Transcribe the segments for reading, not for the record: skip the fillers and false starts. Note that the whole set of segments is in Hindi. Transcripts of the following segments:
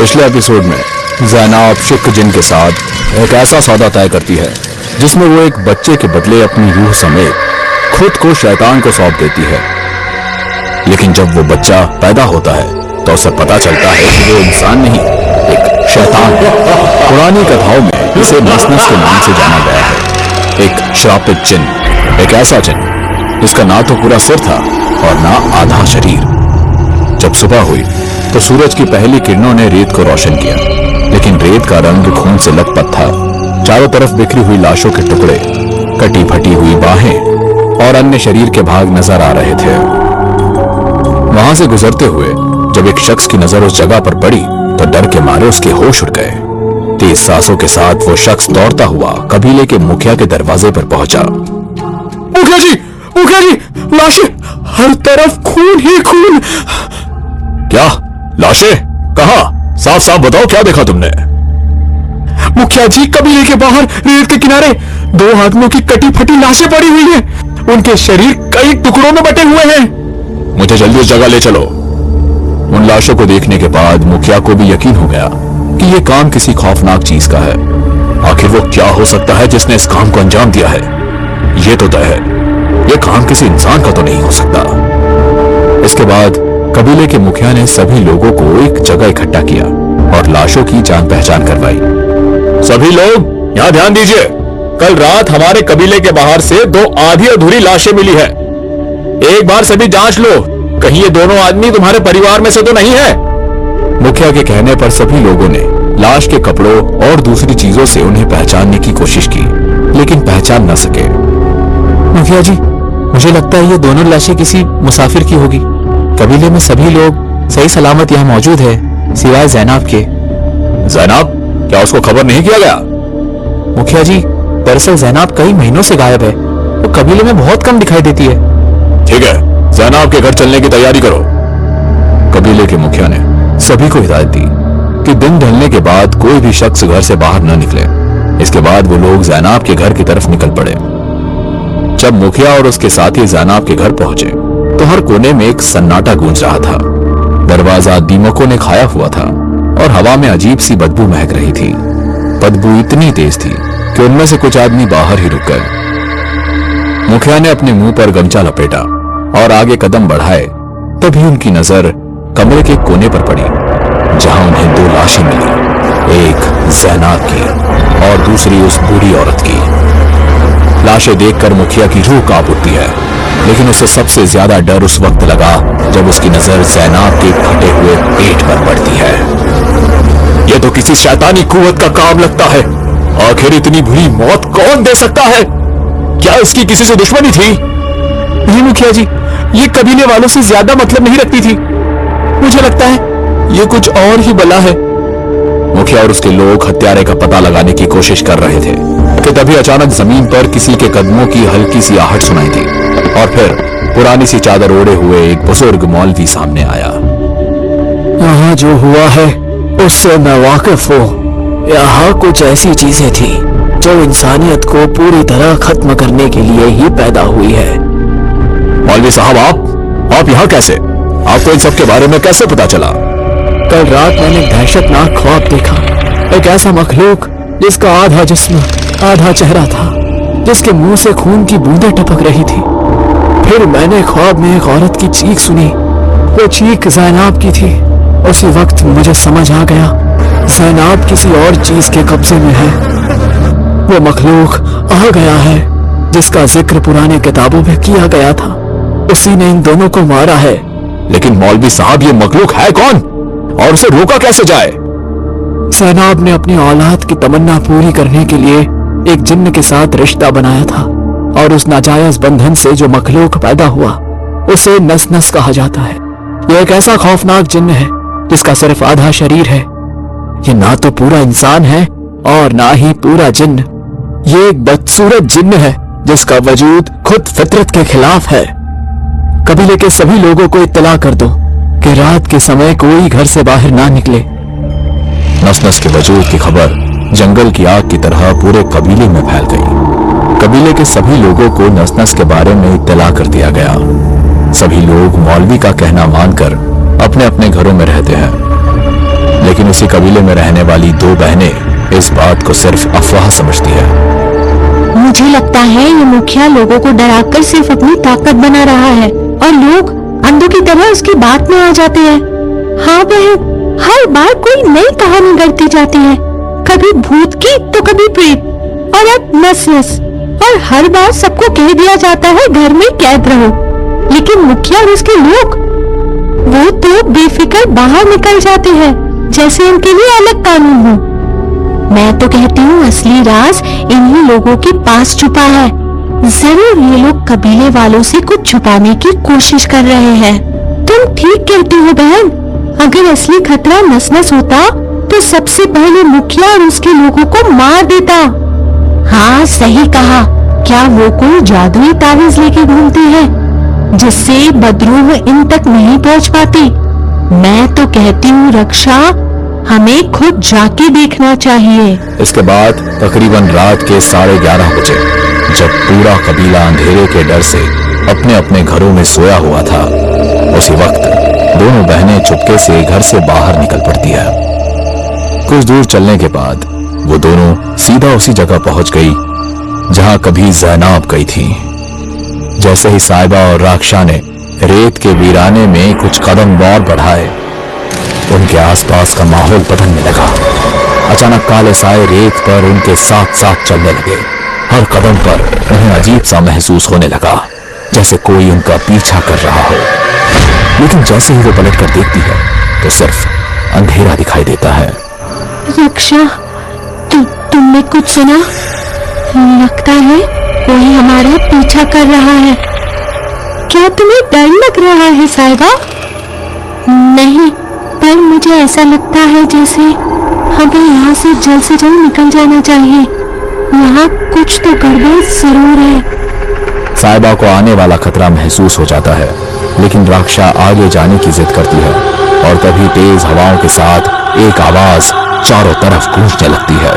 पिछले एपिसोड में ज़ैनाब शिक जिन के साथ एक ऐसा सौदा तय करती है जिसमें वो एक बच्चे के बदले अपनी रूह समेत खुद को शैतान को सौंप देती है। लेकिन जब वो बच्चा पैदा होता है तो उसे पता चलता है कि वो इंसान नहीं, एक शैतान है। पुरानी कथाओं में इसे नसनस के नाम से जाना गया है। एक श्रापित जिन, एक ऐसा जिन जिसका ना तो पूरा सिर था और ना आधा शरीर। जब सुबह हुई तो सूरज की पहली किरणों ने रेत को रोशन किया, लेकिन रेत का रंग खून से लथपथ था। चारों तरफ बिखरी हुई लाशों के टुकड़े, कटी फटी हुई बाहें और अन्य शरीर के भाग नजर आ रहे थे। वहां से गुजरते हुए जब एक शख्स की नजर उस जगह पर पड़ी तो डर के मारे उसके होश उड़ गए। तेज सांसों के साथ वो शख्स दौड़ता हुआ कबीले के मुखिया के दरवाजे पर पहुंचा। मुखिया जी, लाशें, हर तरफ खून ही खून। क्या लाशें? कहां? साफ साफ बताओ, क्या देखा तुमने? मुखिया जी, कबीले के बाहर रेत के किनारे 2 आदमियों की कटी फटी लाशें पड़ी हुई हैं। उनके शरीर कई टुकड़ों में बटे हुए हैं। मुझे जल्दी उस जगह ले चलो। उन लाशों को देखने के बाद मुखिया को भी यकीन हो गया कि यह काम किसी खौफनाक चीज का है। आखिर वो क्या हो सकता है जिसने इस काम को अंजाम दिया है? यह तो तय है, यह काम किसी इंसान का तो नहीं हो सकता। इसके बाद कबीले के मुखिया ने सभी लोगों को एक जगह इकट्ठा किया और लाशों की जान पहचान करवाई। सभी लोग यहां ध्यान दीजिए। कल रात हमारे कबीले के बाहर से 2 आधी अधूरी लाशें मिली है। एक बार सभी जांच लो, कहीं ये दोनों आदमी तुम्हारे परिवार में से तो नहीं है। मुखिया के कहने पर सभी लोगों ने लाश के कपड़ों और दूसरी चीजों से उन्हें पहचानने की कोशिश की, लेकिन पहचान न सके। मुखिया जी, मुझे लगता है ये दोनों लाशें किसी मुसाफिर की होगी। कबीले में सभी लोग सही सलामत यहाँ मौजूद है, सिवाय ज़ैनाब के। ज़ैनाब? क्या उसको खबर नहीं किया गया? मुखिया जी, दरअसल ज़ैनाब कई महीनों से गायब है। वो कबीले में बहुत कम दिखाई देती है। ठीक है, ज़ैनाब के घर चलने की तैयारी करो। कबीले के मुखिया ने सभी को हिदायत दी कि दिन ढलने के बाद कोई भी शख्स घर से बाहर न निकले। इसके बाद वो लोग ज़ैनाब के घर की तरफ निकल पड़े। जब मुखिया और उसके साथी ज़ैनाब के घर पहुंचे तो हर कोने में एक सन्नाटा गूंज रहा था। दरवाजा दीमकों ने खाया हुआ था और हवा में अजीब सी बदबू महक रही थी। बदबू इतनी तेज थी कि उनमें से कुछ आदमी बाहर ही रुक गए। मुखिया ने अपने मुंह पर गमछा लपेटा और आगे कदम बढ़ाए। तभी उनकी नजर कमरे के कोने पर पड़ी, जहां उन्हें 2 लाशें मिली, एक ज़ैनाब की और दूसरी उस बूढ़ी औरत की। लाशें देखकर मुखिया की रूह कांप उठती है, लेकिन उसे सबसे ज्यादा डर उस वक्त लगा जब उसकी नजर ज़ैनाब के फटे हुए पेट पर पड़ती है। यह तो किसी शैतानी कुव्वत का काम लगता है। आखिर इतनी बुरी मौत कौन दे सकता है? क्या इसकी किसी से दुश्मनी थी? नहीं मुखिया जी, ये कबीले वालों से ज्यादा मतलब नहीं रखती थी। मुझे लगता है ये कुछ और ही बला है। मुखिया और उसके लोग हत्यारे का पता लगाने की कोशिश कर रहे थे कि तभी अचानक जमीन पर किसी के कदमों की हल्की सी आहट सुनाई दी और फिर पुरानी सी चादर ओढ़े हुए एक बुजुर्ग मौलवी सामने आया। यहाँ जो हुआ है उससे मैं वाकिफ हूँ। यहाँ कुछ ऐसी चीजें थी जो इंसानियत को पूरी तरह खत्म करने के लिए ही पैदा हुई है। मौलवी साहब, आप यहाँ कैसे? आपको इन सब के बारे में कैसे पता चला? कल रात मैंने दहशतनाक ख्वाब देखा। एक ऐसा मखलूक जिसका आधा जिस्म आधा चेहरा था, जिसके मुंह से खून की बूंदें टपक रही थी। फिर मैंने ख्वाब में एक औरत की चीख सुनी। वो चीख ज़ैनाब की थी। उसी वक्त मुझे समझ आ गया ज़ैनाब किसी और चीज के कब्जे में है। वो मखलूक आ गया है जिसका जिक्र पुराने किताबों में किया गया था। उसी ने इन दोनों को मारा है। लेकिन मौलवी साहब, ये मखलूक है कौन और उसे रोका कैसे जाए? ज़ैनाब ने अपनी औलाद की तमन्ना पूरी करने के लिए एक जिन्न के साथ रिश्ता बनाया था और उस नाजायज बंधन से जो मखलूक पैदा हुआ उसे नस-नस कहा जाता है। यह एक ऐसा खौफनाक जिन्न है जिसका सिर्फ आधा शरीर है। ये ना तो पूरा इंसान है और ना ही पूरा जिन्न। ये एक बदसूरत जिन्न है जिसका वजूद खुद फितरत के खिलाफ है। कबीले के सभी लोगों को इत्तला कर दो कि रात के समय कोई घर से बाहर ना निकले। नस-नस के वजूद की खबर जंगल की आग की तरह पूरे कबीले में फैल गई। कबीले के सभी लोगों को नस-नस के बारे में इत्तला कर दिया गया। सभी लोग मौलवी का कहना मानकर अपने अपने घरों में रहते हैं, लेकिन उसी उसी कबीले में रहने वाली दो बहनें इस बात को सिर्फ अफवाह समझती है। मुझे लगता है ये मुखिया लोगों को डराकर सिर्फ अपनी ताकत बना रहा है और लोग अंधों की तरह उसकी बात में आ जाते हैं। हाँ बहन, हर बार कोई नई कहानी गढ़ती जाती है, कभी भूत की तो कभी प्रेत और अब नस-नस, और हर बार सबको कह दिया जाता है घर में कैद रहो। लेकिन मुखिया और उसके लोग, वो तो बेफिक्र बाहर निकल जाते हैं जैसे इनके लिए अलग कानून हो। मैं तो कहती हूँ असली राज इन्हीं लोगों के पास छुपा है। जरूर ये लोग कबीले वालों से कुछ छुपाने की कोशिश कर रहे हैं। तुम ठीक कहती हो बहन, अगर असली खतरा नस-नस होता तो सबसे पहले मुखिया और उसके लोगों को मार देता। हाँ सही कहा। क्या वो कोई जादुई तावीज लेके घूमती है जिससे बदरूह इन तक नहीं पहुंच पाती? मैं तो कहती हूँ रक्षा, हमें खुद जाके देखना चाहिए। इसके बाद तकरीबन रात के 11:30 बजे, जब पूरा कबीला अंधेरे के डर से अपने अपने घरों में सोया हुआ था, उसी वक्त दोनों बहनें चुपके से घर से बाहर निकल पड़ती है। कुछ दूर चलने के बाद वो दोनों सीधा उसी जगह पहुंच गई जहां कभी ज़ैनाब गई थी। जैसे ही साहिबा और राक्षा ने रेत के वीराने में कुछ कदम और बढ़ाए, उनके आसपास का माहौल बदलने लगा। अचानक काले साए रेत पर उनके साथ साथ चलने लगे। हर कदम पर उन्हें अजीब सा महसूस होने लगा, जैसे कोई उनका पीछा कर रहा हो। लेकिन जैसे ही वो पलट कर देखती है तो सिर्फ अंधेरा दिखाई देता है। रक्षा, तुमने कुछ सुना? लगता है कोई हमारा पीछा कर रहा है। क्या तुम्हें डर लग रहा है साहिबा? नहीं, पर मुझे ऐसा लगता है जैसे हमें यहाँ से जल्द निकल जाना चाहिए। यहाँ कुछ तो गड़बड़ जरूर है। साहिबा को आने वाला खतरा महसूस हो जाता है, लेकिन राक्षा आगे जाने की जिद करती है और तभी तेज हवाओं के साथ एक आवाज चारों तरफ गूंजने लगती है।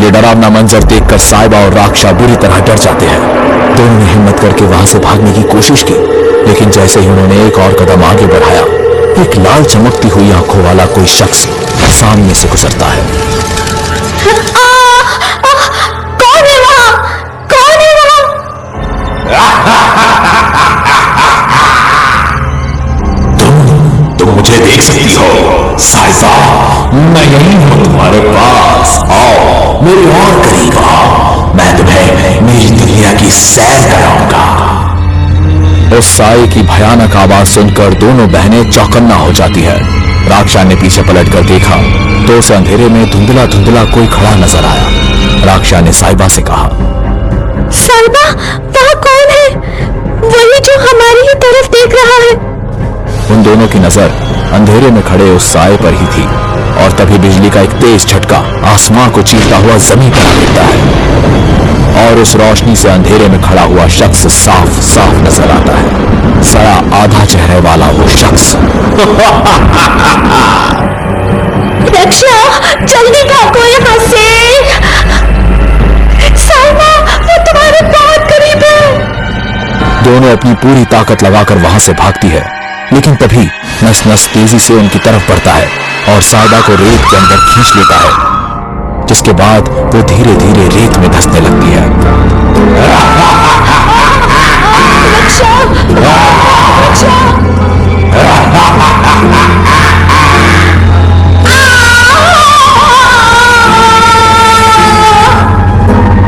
ये डरावना मंजर देखकर साहिबा और राक्षा बुरी तरह डर जाते हैं। दोनों ने हिम्मत करके वहां से भागने की कोशिश की, लेकिन जैसे ही उन्होंने एक और कदम आगे बढ़ाया, एक लाल चमकती हुई आंखों वाला कोई शख्स सामने से गुजरता है। कौन है वहाँ? कौन है वहाँ? तुम मुझे देख सकती हो साहिबा, मैं यही हूँ तुम्हारे पास। आओ मेरे और करीब आओ, मैं तुम्हें मेरी दुनिया की सैर कराऊंगा। उस साए की भयानक आवाज सुनकर दोनों बहनें चौकन्ना हो जाती है। राक्षा ने पीछे पलटकर देखा तो उसे अंधेरे में धुंधला धुंधला कोई खड़ा नजर आया। राक्षा ने साहिबा से कहा, साहिबा, वहाँ कौन है? वही जो हमारी ही तरफ देख रहा है। उन दोनों की नजर अंधेरे में खड़े उस साए पर ही थी और तभी बिजली का एक तेज झटका आसमां को चीरता हुआ जमीन पर गिरता है और उस रोशनी से अंधेरे में खड़ा हुआ शख्स साफ साफ नजर आता है। सड़ा आधा चेहरे वाला वो शख्स। रक्षा, जल्दी भागो यहाँ से। साहिबा, वो तुम्हारे बहुत करीब है। दोनों अपनी पूरी ताकत लगाकर वहां से भागती है, लेकिन तभी नस नस तेजी से उनकी तरफ बढ़ता है और साहिबा को रेत के अंदर खींच लेता है, जिसके बाद वो धीरे धीरे रेत में धंसने लगती है। रक्षा, रक्षा।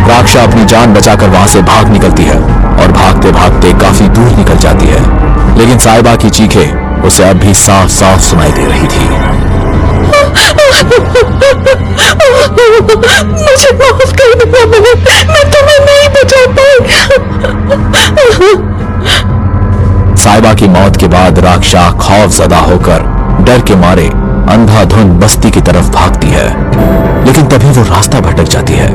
राक्षा अपनी जान बचाकर वहां से भाग निकलती है और भागते भागते काफी दूर निकल जाती है, लेकिन साहिबा की चीखें उसे अब भी साफ साफ सुनाई दे रही थी। मुझे माफ कर देना बहन, मैं तुम्हें नहीं बचा पाई। साहिबा की मौत के बाद राक्षा खौफजदा होकर डर के मारे अंधाधुंध बस्ती की तरफ भागती है, लेकिन तभी वो रास्ता भटक जाती है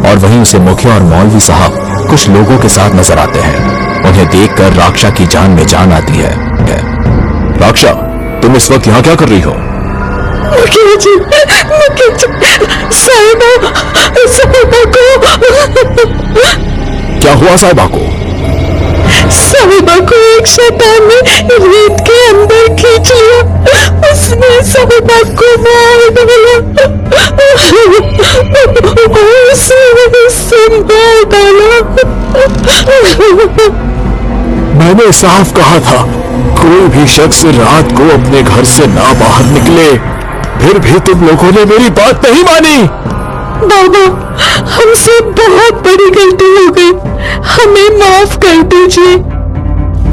और वहीं उसे मुखिया और मौलवी साहब कुछ लोगों के साथ नजर आते हैं। उन्हें देखकर राक्षा की जान में जान आती है। राक्षा, तुम इस वक्त यहाँ क्या कर रही हो? मुखिया जी, साहिबा को। क्या हुआ साहिबा को? साहिबा को एक शैतान ने रेत के अंदर खींच लिया। उसने साहिबा को मार डाला। उससे मार डाला। मैंने साफ कहा था कोई भी शख्स रात को अपने घर से ना बाहर निकले, फिर भी तुम लोगों ने मेरी बात नहीं मानी। बाबा, हमसे बहुत बड़ी गलती हो गई, हमें माफ कर दीजिए।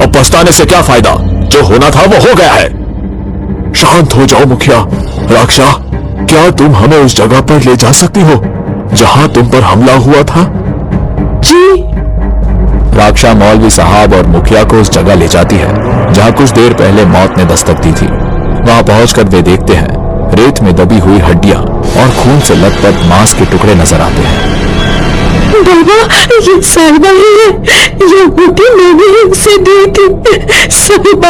अब पछताने से क्या फायदा? जो होना था वो हो गया है। शांत हो जाओ मुखिया। राक्षा, क्या तुम हमें उस जगह पर ले जा सकती हो जहां तुम पर हमला हुआ था? जी। राक्षा मौलवी साहब और मुखिया को उस जगह ले जाती है जहां कुछ देर पहले मौत ने दस्तक दी थी। वहां पहुंचकर वे देखते हैं रेत में दबी हुई हड्डियां और खून से लथपथ मांस के टुकड़े नजर आते हैं। बाबा, ये साहिबा ही है, ये बूटी मैंने इनसे दी थी। साहिबा।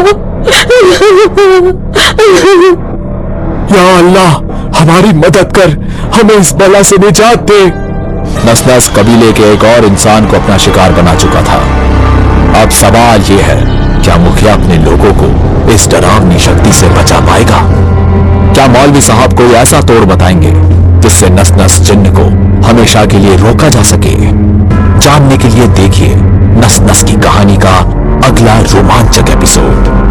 या अल्लाह, हमारी मदद कर, हमें इस बला से निजात दे। नसनस कबीले के एक और इंसान को अपना शिकार बना चुका था। अब सवाल यह है, क्या मुखिया अपने लोगों को इस डरावनी शक्ति से बचा पाएगा? क्या मौलवी साहब कोई ऐसा तोड़ बताएंगे जिससे नस-नस जिन्न को हमेशा के लिए रोका जा सके? जानने के लिए देखिए नस-नस की कहानी का अगला रोमांचक एपिसोड।